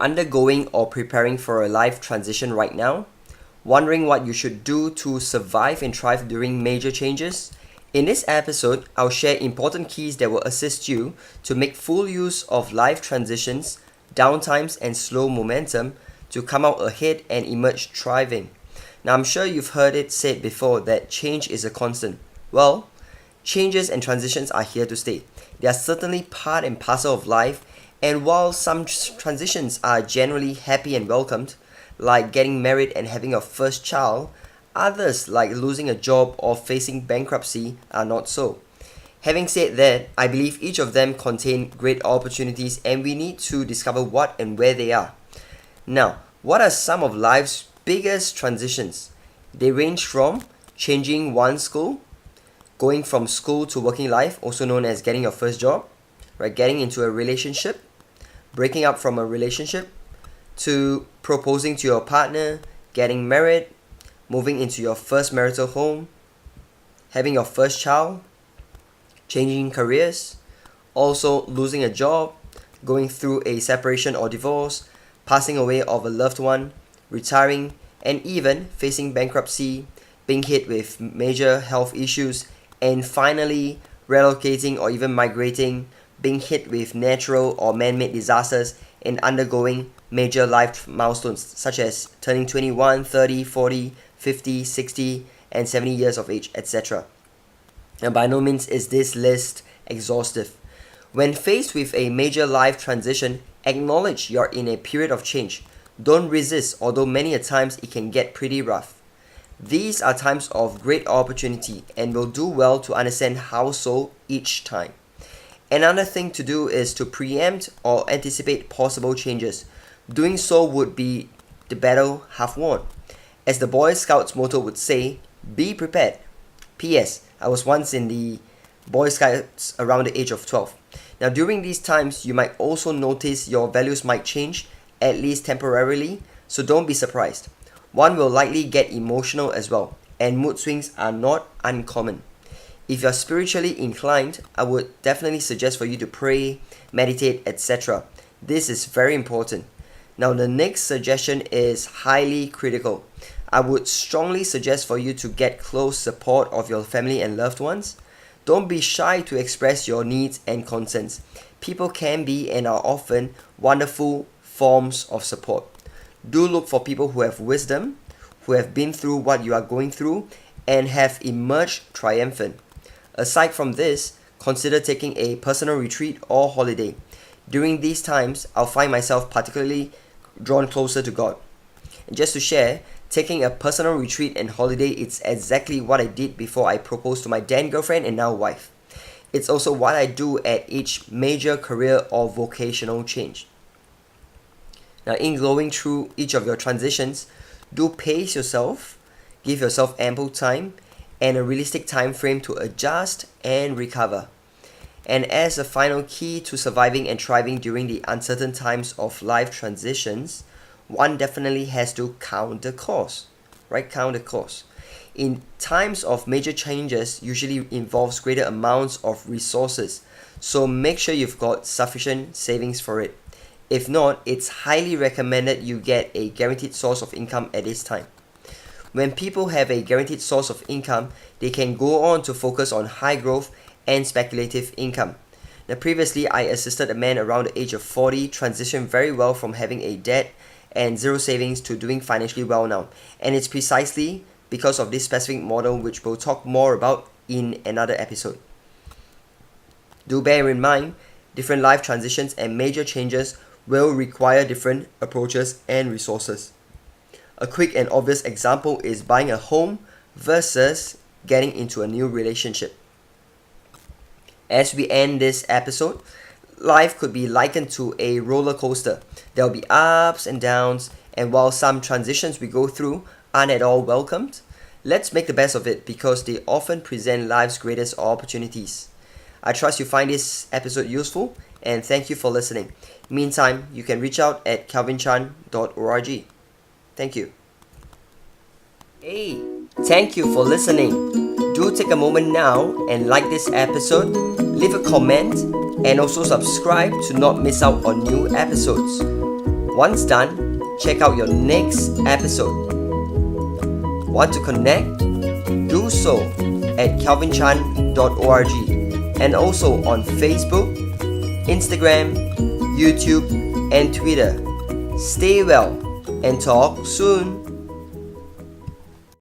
undergoing or preparing for a life transition right now? Wondering what you should do to survive and thrive during major changes? In this episode, I'll share important keys that will assist you to make full use of life transitions, downtimes, and slow momentum to come out ahead and emerge thriving. Now, I'm sure you've heard it said before that change is a constant. Well, changes and transitions are here to stay. They are certainly part and parcel of life, and while some transitions are generally happy and welcomed, like getting married and having your first child, others, like losing a job or facing bankruptcy, are not so. Having said that, I believe each of them contain great opportunities and we need to discover what and where they are. Now, what are some of life's biggest transitions? They range from changing one's school, going from school to working life, also known as getting your first job, right? Getting into a relationship, breaking up from a relationship, to proposing to your partner, getting married, moving into your first marital home, having your first child, changing careers, also losing a job, going through a separation or divorce, passing away of a loved one, retiring, and even facing bankruptcy, being hit with major health issues, and finally relocating or even migrating, being hit with natural or man-made disasters, and undergoing major life milestones such as turning 21, 30, 40, 50, 60, and 70 years of age, etc. And by no means is this list exhaustive. When faced with a major life transition, acknowledge you're in a period of change. Don't resist, although many a times it can get pretty rough. These are times of great opportunity and will do well to understand how so each time. Another thing to do is to preempt or anticipate possible changes. Doing so would be the battle half won. As the Boy Scouts motto would say, be prepared. P.S. I was once in the Boy Scouts around the age of 12. Now during these times, you might also notice your values might change, at least temporarily, so don't be surprised. One will likely get emotional as well, and mood swings are not uncommon. If you're spiritually inclined, I would definitely suggest for you to pray, meditate, etc. This is very important. Now the next suggestion is highly critical. I would strongly suggest for you to get close support of your family and loved ones. Don't be shy to express your needs and concerns. People can be and are often wonderful forms of support. Do look for people who have wisdom, who have been through what you are going through, and have emerged triumphant. Aside from this, consider taking a personal retreat or holiday. During these times, I'll find myself particularly drawn closer to God. And just to share, taking a personal retreat and holiday is exactly what I did before I proposed to my then girlfriend and now wife. It's also what I do at each major career or vocational change. Now, in going through each of your transitions, do pace yourself, give yourself ample time and a realistic time frame to adjust and recover. And as a final key to surviving and thriving during the uncertain times of life transitions, one definitely has to count the cost, right? Count the cost. In times of major changes, usually involves greater amounts of resources, so make sure you've got sufficient savings for it. If not, it's highly recommended you get a guaranteed source of income at this time. When people have a guaranteed source of income, they can go on to focus on high growth and speculative income. Now, previously, I assisted a man around the age of 40 transition very well from having a debt and zero savings to doing financially well now. And it's precisely because of this specific model which we'll talk more about in another episode. Do bear in mind, different life transitions and major changes will require different approaches and resources. A quick and obvious example is buying a home versus getting into a new relationship. As we end this episode, life could be likened to a roller coaster. There will be ups and downs, and while some transitions we go through aren't at all welcomed, let's make the best of it because they often present life's greatest opportunities. I trust you find this episode useful, and thank you for listening. Meantime, you can reach out at calvinchan.org. Thank you. Hey, thank you for listening. Do take a moment now and like this episode, leave a comment, and also subscribe to not miss out on new episodes. Once done, check out your next episode. Want to connect? Do so at kelvinchan.org and also on Facebook, Instagram, YouTube, and Twitter. Stay well and talk soon.